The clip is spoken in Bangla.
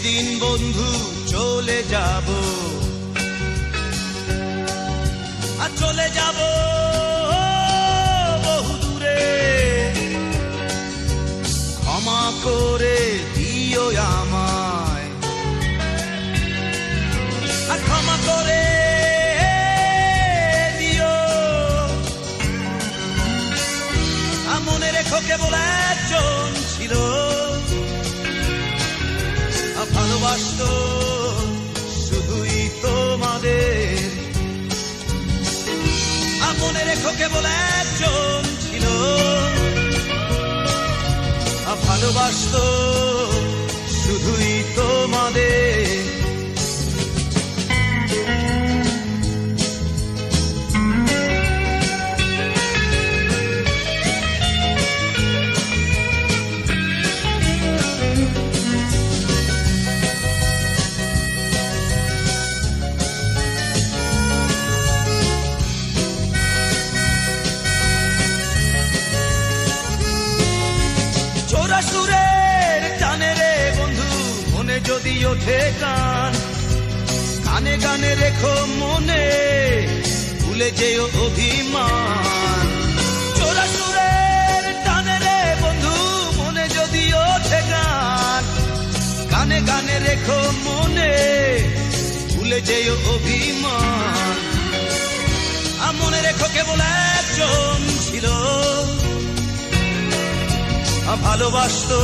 যেদিন বন্ধু চলে যাব, আর চলে যাব বহু দূরে, ক্ষমা করে দিও আমায়, আর ক্ষমা করে দিও। মনে রেখো কেবল একজন ছিল, ভালোবাসতো শুধুই তোমাদের। মনে রেখো কেবল একজন ছিল, ভালোবাসতো শুধুই তোমাদের। সুরের টানে রে বন্ধু মনে যদি ওঠে গান, গানে গানে রেখো মনে ভুলে যেও অভিমান। চোরা সুরের টানে রে বন্ধু মনে যদি ওঠে গান, গানে গানে রেখো মনে ভুলে যেও অভিমান। মনে রেখো কেবল একজন ছিল, ভালোবাসতো